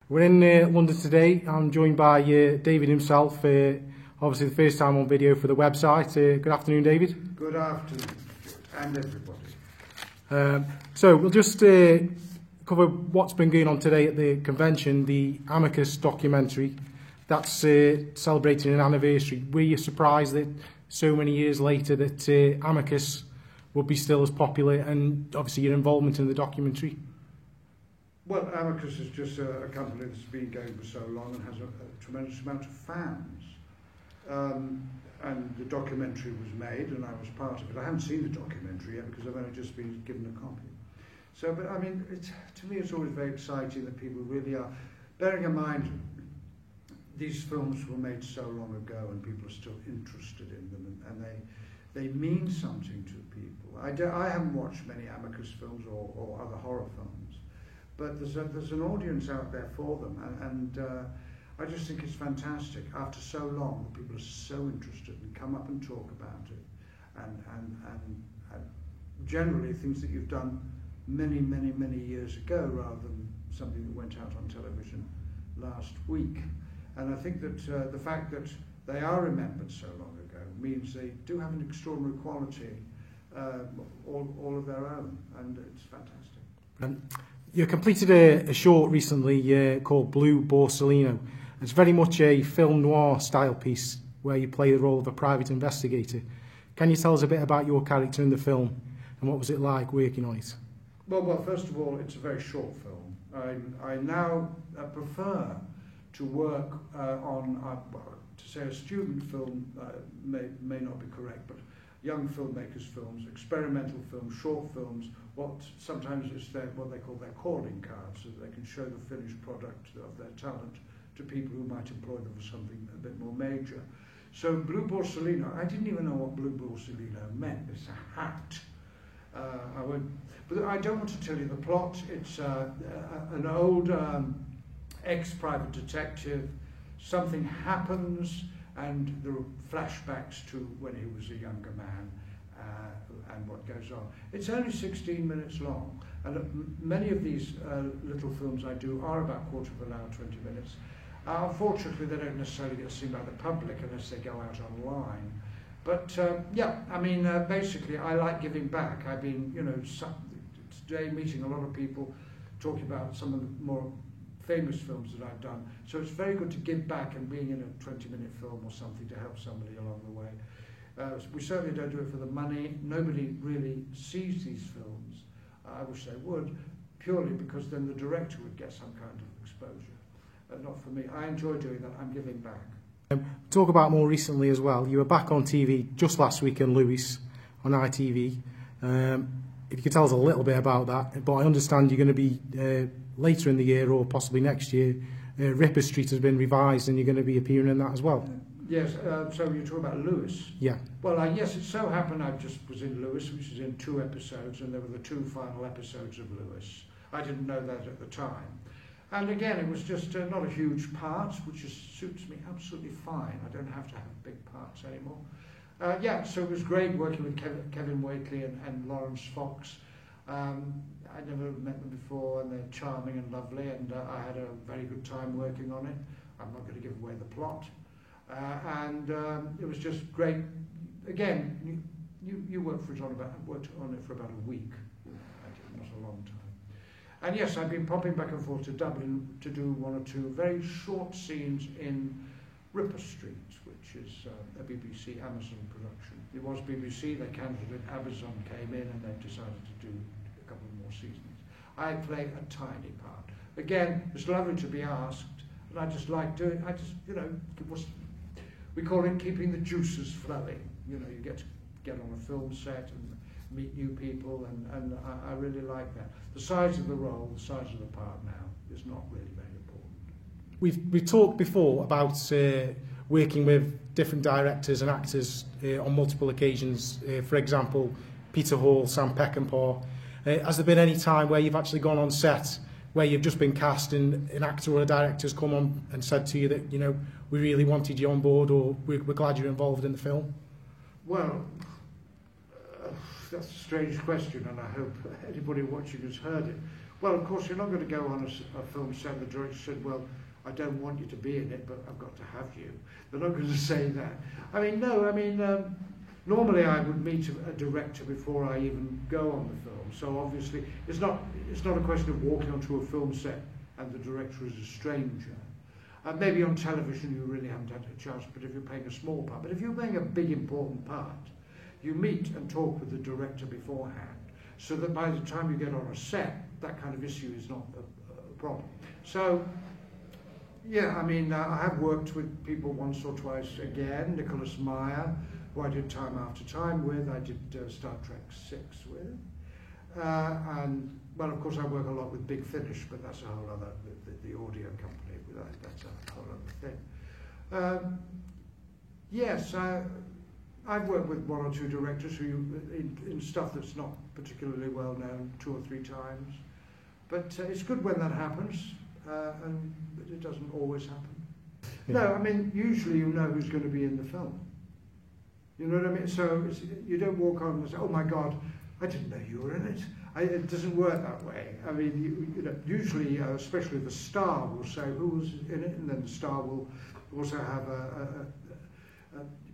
We're in London today. I'm joined by David himself, obviously the first time on video for the website. Good afternoon, David. Good afternoon, and everybody. So we'll just cover what's been going on today at the convention, the Amicus documentary. That's celebrating an anniversary. Were you surprised that so many years later that Amicus would be still as popular, and obviously your involvement in the documentary? Well, Amicus is just a company that's been going for so long and has a tremendous amount of fans. And the documentary was made, and I was part of it. I haven't seen the documentary yet because I've only just been given a copy. So, but I mean, to me, it's always very exciting that people really are, bearing in mind these films were made so long ago and people are still interested in them, and they mean something to people. I haven't watched many Amicus films or other horror films, but there's an audience out there for them, and I just think it's fantastic. After so long, people are so interested and come up and talk about it, and generally things that you've done many years ago, rather than something that went out on television last week. And I think that the fact that they are remembered so long ago means they do have an extraordinary quality, all of their own, and it's fantastic. You completed a short recently called Blue Borsellino. It's very much a film noir style piece where you play the role of a private investigator. Can you tell us a bit about your character in the film and what was it like working on it? Well, first of all, it's a very short film. I now prefer to work on, to say a student film may not be correct, but young filmmakers' films, experimental films, short films, sometimes it's what they call their calling cards, so that they can show the finished product of their talent to people who might employ them for something a bit more major. So Blue Borsellino, I didn't even know what Blue Borsellino meant. It's a hat. But I don't want to tell you the plot. It's an old ex-private detective. Something happens, and there are flashbacks to when he was a younger man and what goes on. It's only 16 minutes long, and many of these little films I do are about a quarter of an hour, 20 minutes. Unfortunately, they don't necessarily get seen by the public unless they go out online. But yeah, I mean, basically, I like giving back. I've been, today meeting a lot of people talking about some of the more famous films that I've done. So it's very good to give back and being in a 20-minute film or something to help somebody along the way. We certainly don't do it for the money. Nobody really sees these films. I wish they would, purely because then the director would get some kind of exposure. Not for me. I enjoy doing that. I'm giving back. Talk about more recently as well. You were back on TV just last week in Lewes on ITV. If you could tell us a little bit about that, but I understand you're going to be later in the year or possibly next year. Ripper Street has been revised and you're going to be appearing in that as well. Yes, so you're talking about Lewes? Yeah. Well, yes, it so happened I just was in Lewes, which is in 2 episodes, and there were the 2 final episodes of Lewes. I didn't know that at the time. And again, it was just not a huge part, which suits me absolutely fine. I don't have to have big parts anymore. Yeah, so it was great working with Kevin Whately and Lawrence Fox. I'd never met them before, and they're charming and lovely, and I had a very good time working on it. I'm not going to give away the plot. And it was just great. Again, you worked on it for about a week. Not a long time. And yes, I've been popping back and forth to Dublin to do 1 or 2 very short scenes in Ripper Street, which is a BBC Amazon production. It was BBC, they cancelled it, Amazon came in and they've decided to do a couple more seasons. I play a tiny part. Again, it's lovely to be asked, and I just like doing it. We call it keeping the juices flowing. You get to get on a film set and meet new people, and I really like that. The size of the role, the size of the part now is not really very important. We've talked before about working with different directors and actors on multiple occasions. For example, Peter Hall, Sam Peckinpah. Has there been any time where you've actually gone on set where you've just been cast and an actor or a director's come on and said to you that, we really wanted you on board, or we're glad you're involved in the film? Well, that's a strange question, and I hope anybody watching has heard it. Well, of course, you're not going to go on a film set and the director said, well, I don't want you to be in it, but I've got to have you. They're not going to say that. I mean, no, I mean, normally I would meet a director before I even go on the film. So obviously, it's not a question of walking onto a film set and the director is a stranger. Maybe on television you really haven't had a chance, but if you're playing a small part. But if you're playing a big, important part, you meet and talk with the director beforehand, so that by the time you get on a set, that kind of issue is not a problem. So, yeah, I mean, I have worked with people once or twice again. Nicholas Meyer, who I did Time After Time with, I did Star Trek 6 with. And, well, of course, I work a lot with Big Finish, but that's a whole other, the audio company, that's a whole other thing. Yes, I've worked with one or two directors who, in stuff that's not particularly well known, 2 or 3 times. But it's good when that happens, and it doesn't always happen. Yeah. No, I mean, usually you know who's going to be in the film. You know what I mean? So you don't walk on and say, oh my God, I didn't know you were in it. It doesn't work that way. I mean, you know, usually, especially the star will say who was in it, and then the star will also have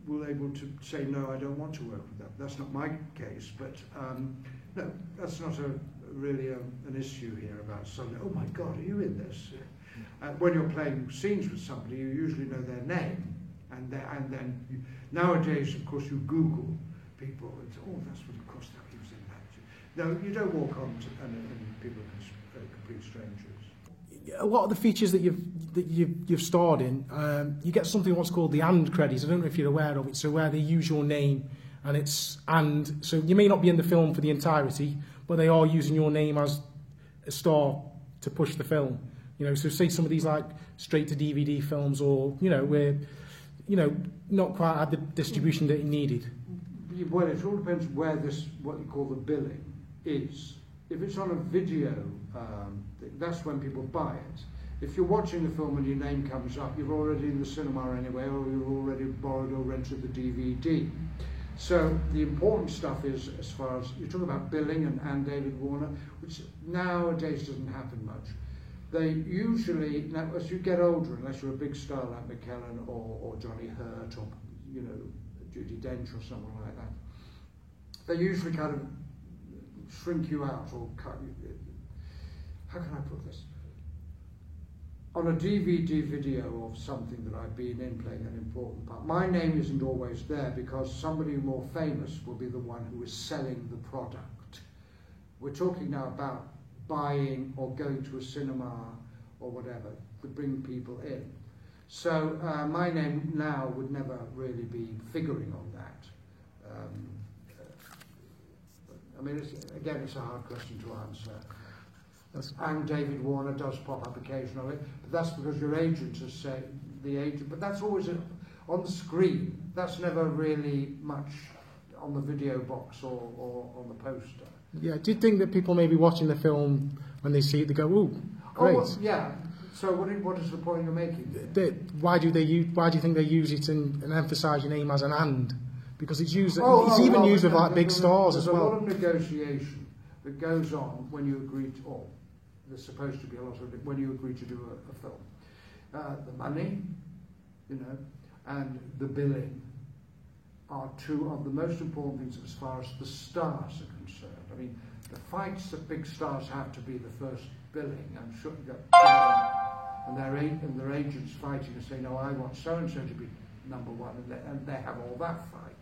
will able to say, no, I don't want to work with that. That's not my case, but no, that's not really an issue here about suddenly, oh my God, are you in this? When you're playing scenes with somebody, you usually know their name, and then nowadays, of course, you Google people and say, oh, that's what, of course, that he was in that. No, you don't walk on and people are complete strangers. A lot of the features that you've starred in, you get something what's called the and credits. I don't know if you're aware of it. So where they use your name and it's and. So you may not be in the film for the entirety, but they are using your name as a star to push the film. You know, so say some of these like straight to DVD films, or you know, where not quite had the distribution that it needed. Well, it all depends where this what you call the billing is. If it's on a video, that's when people buy it. If you're watching the film and your name comes up, you're already in the cinema anyway, or you've already borrowed or rented the DVD. So the important stuff is, as far as you're talking about billing and David Warner, which nowadays doesn't happen much. They usually, now as you get older, unless you're a big star like McKellen or Johnny Hurt or Judi Dench or someone like that, they usually kind of shrink you out or cut you. How can I put this? On a DVD video of something that I've been in playing an important part, my name isn't always there because somebody more famous will be the one who is selling the product. We're talking now about buying or going to a cinema or whatever to bring people in. So my name now would never really be figuring on that. I mean, it's a hard question to answer. And David Warner does pop up occasionally, but that's because your agent has said, but that's always on the screen. That's never really much on the video box or on the poster. Yeah, do you think that people may be watching the film, when they see it, they go, ooh, great? Oh, well, yeah. So what is the point you're making? Why do you think they use it and emphasise your name as an and? Because it's used. It's even used with like big stars as well. There's a lot of negotiation that goes on when you agree to, or there's supposed to be a lot of it when you agree to do a film. The money, and the billing are two of the most important things as far as the stars are concerned. I mean, the fights that big stars have to be the first billing. I'm sure you got, and their agents fighting and saying, no, I want so and so to be number one, and they have all that fight.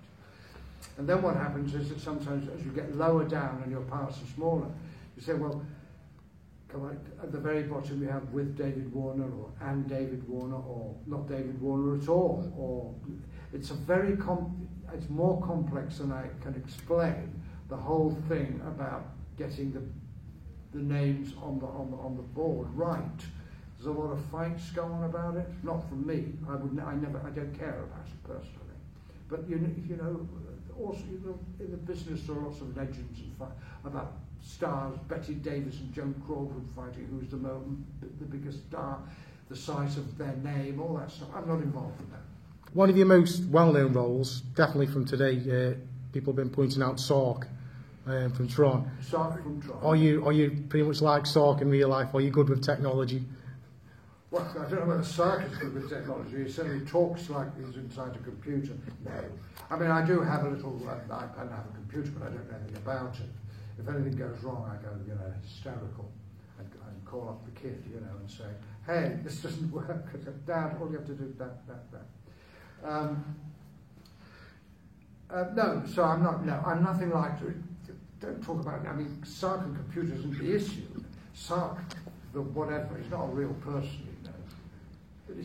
And then what happens is that sometimes as you get lower down and your parts are smaller, you say, well, come on, at the very bottom you have with David Warner and David Warner or not David Warner at all. Or it's a very it's more complex than I can explain, the whole thing about getting the names on the board right. There's a lot of fights going on about it. Not from me. I don't care about it personally. But also in the business there are lots of legends about stars. Betty Davis and Joan Crawford fighting who's the biggest star, the size of their name, all that stuff. I'm not involved in that. One of your most well-known roles, definitely from today, people have been pointing out Sark from Tron. Sark from Tron. Are you pretty much like Sark in real life? Are you good with technology? Well, I don't know whether Sark is good with technology. He certainly talks like he's inside a computer. No. I mean, I do have a little iPad and I have a computer, but I don't know anything about it. If anything goes wrong, I go, hysterical and call up the kid, and say, hey, this doesn't work. Dad, all you have to do is that. No, so I'm not, no, I'm nothing like, don't talk about it. I mean, Sark and computers isn't the issue. Sark, the whatever, he's not a real person, But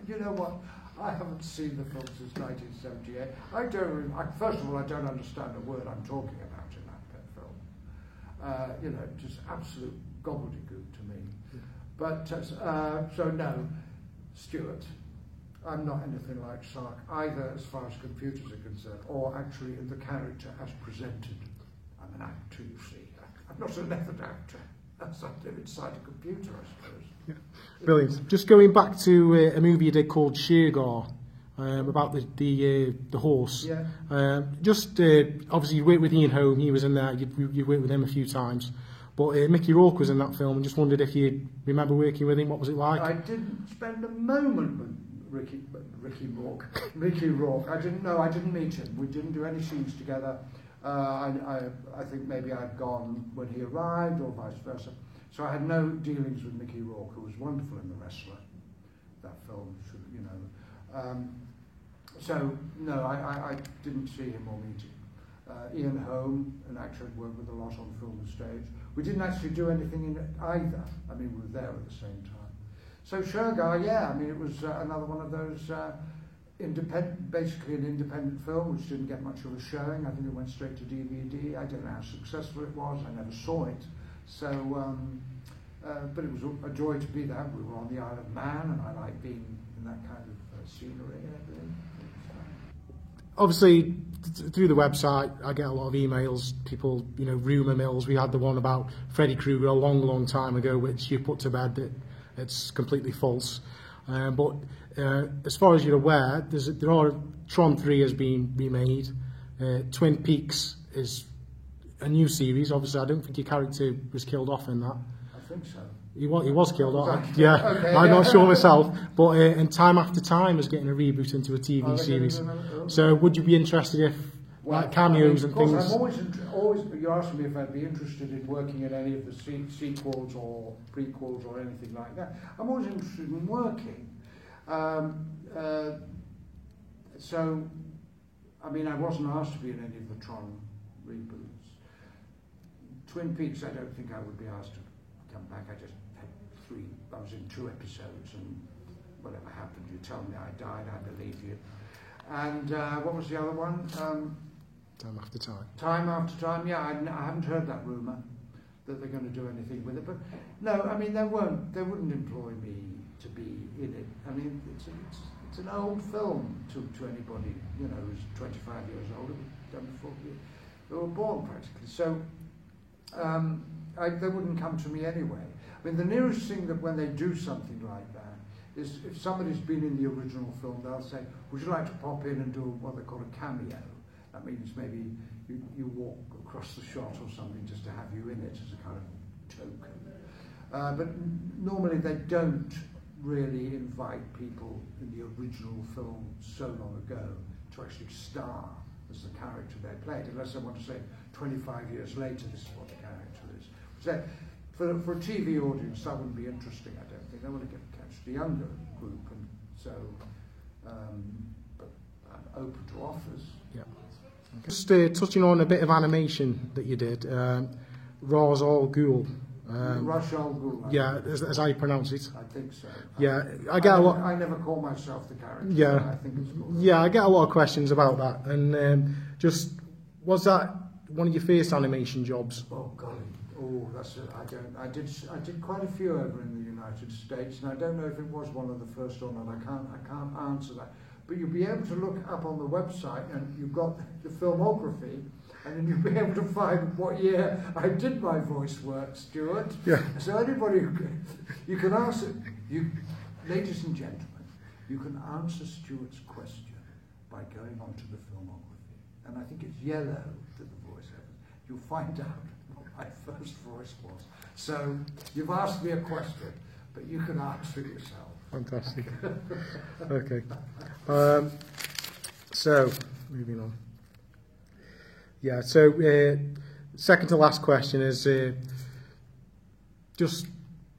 you know what? I haven't seen the film since 1978. First of all, I don't understand a word I'm talking about in that film. Just absolute gobbledygook to me. But, so no, Stuart, I'm not anything like Sark, either as far as computers are concerned, or actually in the character as presented. I'm an actor, you see. I'm not a method actor. I live inside a computer, I suppose. Yeah. Brilliant. Just going back to a movie you did called Shergar, about the horse. Yeah. Obviously you worked with Ian Holm, he was in there, you worked with him a few times. But Mickey Rourke was in that film, and just wondered if you remember working with him. What was it like? I didn't spend a moment with Mickey Rourke. I didn't meet him. We didn't do any scenes together. I think maybe I'd gone when he arrived, or vice versa. So I had no dealings with Mickey Rourke, who was wonderful in The Wrestler, that film, so no, I didn't see him or meet him. Ian Holm, an actor I'd worked with a lot on film and stage. We didn't actually do anything in it either. I mean, we were there at the same time. So Shergar, yeah, I mean, it was another one of those basically an independent film, which didn't get much of a showing. I think it went straight to DVD. I don't know how successful it was. I never saw it. So, but it was a joy to be there. We were on the Isle of Man, and I like being in that kind of scenery. Obviously, through the website, I get a lot of emails, people, rumour mills. We had the one about Freddy Krueger a long, long time ago, which you put to bed that it's completely false. But as far as you're aware, Tron 3 has been remade. Twin Peaks is a new series. Obviously, I don't think your character was killed off in that. I think so. He was killed off. Exactly. Yeah, Okay, I'm not sure myself. But and Time After Time is getting a reboot into a TV series. So would you be interested if cameos and things? I'm always. You asked me if I'd be interested in working in any of the sequels or prequels or anything like that. I'm always interested in working. So, I mean, I wasn't asked to be in any of the Tron reboots. Twin Peaks, I don't think I would be asked to come back. I just had I was in 2 episodes, and whatever happened, you tell me I died, I believe you. And what was the other one? Time After Time. Time After Time, yeah, I haven't heard that rumour that they're going to do anything with it. But no, I mean, they wouldn't employ me to be in it. I mean, it's an old film to anybody, who's 25 years old. It was done before they were born, practically. So they wouldn't come to me anyway. I mean, the nearest thing that when they do something like that is if somebody's been in the original film, they'll say, would you like to pop in and do what they call a cameo? That means maybe you walk across the shot or something just to have you in it as a kind of token. But normally they don't really invite people in the original film so long ago to actually star as the character they played, unless they want to say 25 years later this is what the character is. So for a TV audience that wouldn't be interesting, I don't think. They want to catch the younger group, and so but I'm open to offers. Yeah. Just touching on a bit of animation that you did, Ra's al Ghul. Ra's al Ghul. Yeah, as I pronounce it. I think so. Yeah, I never call myself the character. Yeah, so I think it's called. Yeah, I get a lot of questions about that, and was that one of your first animation jobs? Oh golly, that's it. I did quite a few over in the United States, and I don't know if it was one of the first or not. I can't answer that. But you'll be able to look up on the website, and you've got the filmography, and then you'll be able to find what year I did my voice work, Stuart. Yeah. So anybody, you can answer, ladies and gentlemen, you can answer Stuart's question by going onto the filmography. And I think it's yellow that the voice has. you'll find out what my first voice was. So you've asked me a question, but you can answer it yourself. Fantastic. Okay. So, moving on. Yeah, so second to last question is just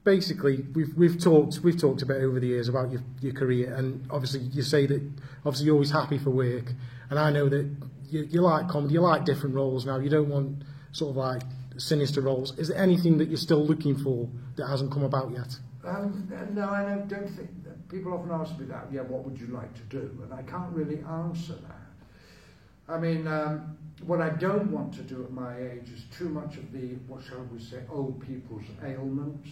basically we've talked a bit over the years about your career, and obviously you say that obviously you're always happy for work, and I know that you like comedy, you like different roles now. You don't want sort of like sinister roles. Is there anything that you're still looking for that hasn't come about yet? No, I don't think. People often ask me that. Yeah, what would you like to do? And I can't really answer that. I mean, what I don't want to do at my age is too much of the, what shall we say, old people's ailments.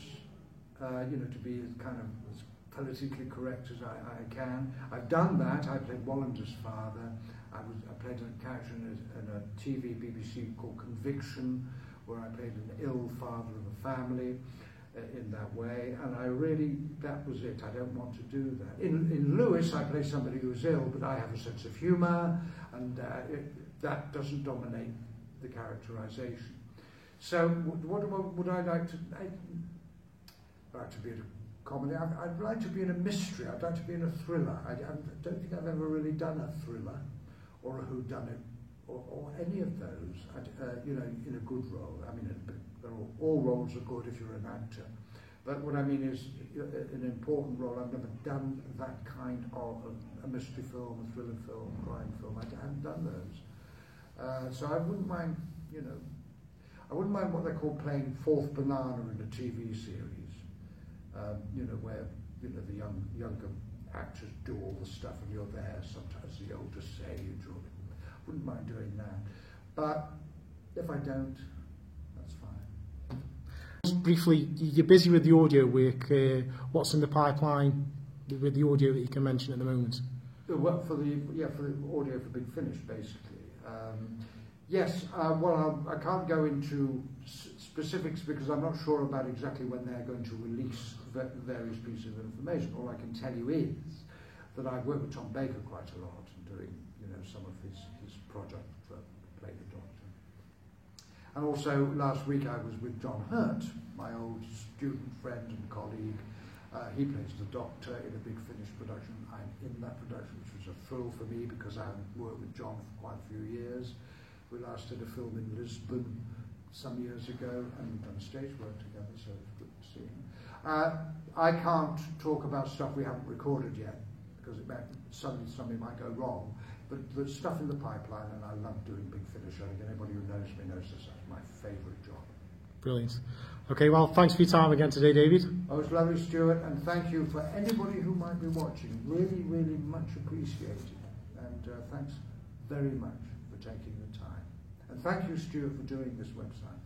To be as kind of as politically correct as I can. I've done that. I played Wallander's father. I played a character in a TV BBC called Conviction, where I played an ill father of a family in that way, and that was it. I don't want to do that. In Lewis, I play somebody who is ill, but I have a sense of humour, and that doesn't dominate the characterisation. So, what would I like to? I'd like to be in a comedy. I'd like to be in a mystery. I'd like to be in a thriller. I don't think I've ever really done a thriller, or a whodunit, or any of those. In a good role. I mean, all roles are good if you're an actor. But what I mean is, an important role. I've never done that kind of a mystery film, a thriller film, a crime film. I haven't done those. So I wouldn't mind, I wouldn't mind what they call playing fourth banana in a TV series. Where the younger actors do all the stuff and you're there. Sometimes the older sage, or wouldn't mind doing that. But if I don't, that's fine. Just briefly, you're busy with the audio work. What's in the pipeline with the audio that you can mention at the moment? Well, for the audio for Big Finish, basically. Yes. I can't go into specifics because I'm not sure about exactly when they're going to release various pieces of information. All I can tell you is that I've worked with Tom Baker quite a lot and doing some of his project for Play the Doctor. And also last week I was with John Hurt, my old student friend and colleague. He plays the Doctor in a Big Finish production. I'm in that production, which was a thrill for me because I haven't worked with John for quite a few years. We last did a film in Lisbon some years ago and we've done stage work together, so it's good to see him. I can't talk about stuff we haven't recorded yet because something might go wrong, but there's stuff in the pipeline and I love doing Big Finish. I think anybody who knows me knows that's my favourite job. Brilliant. Okay, well, thanks for your time again today, David. Oh, it's lovely, Stuart, and thank you for anybody who might be watching. Really, really much appreciated. And thanks very much for taking the time. And thank you, Stuart, for doing this website.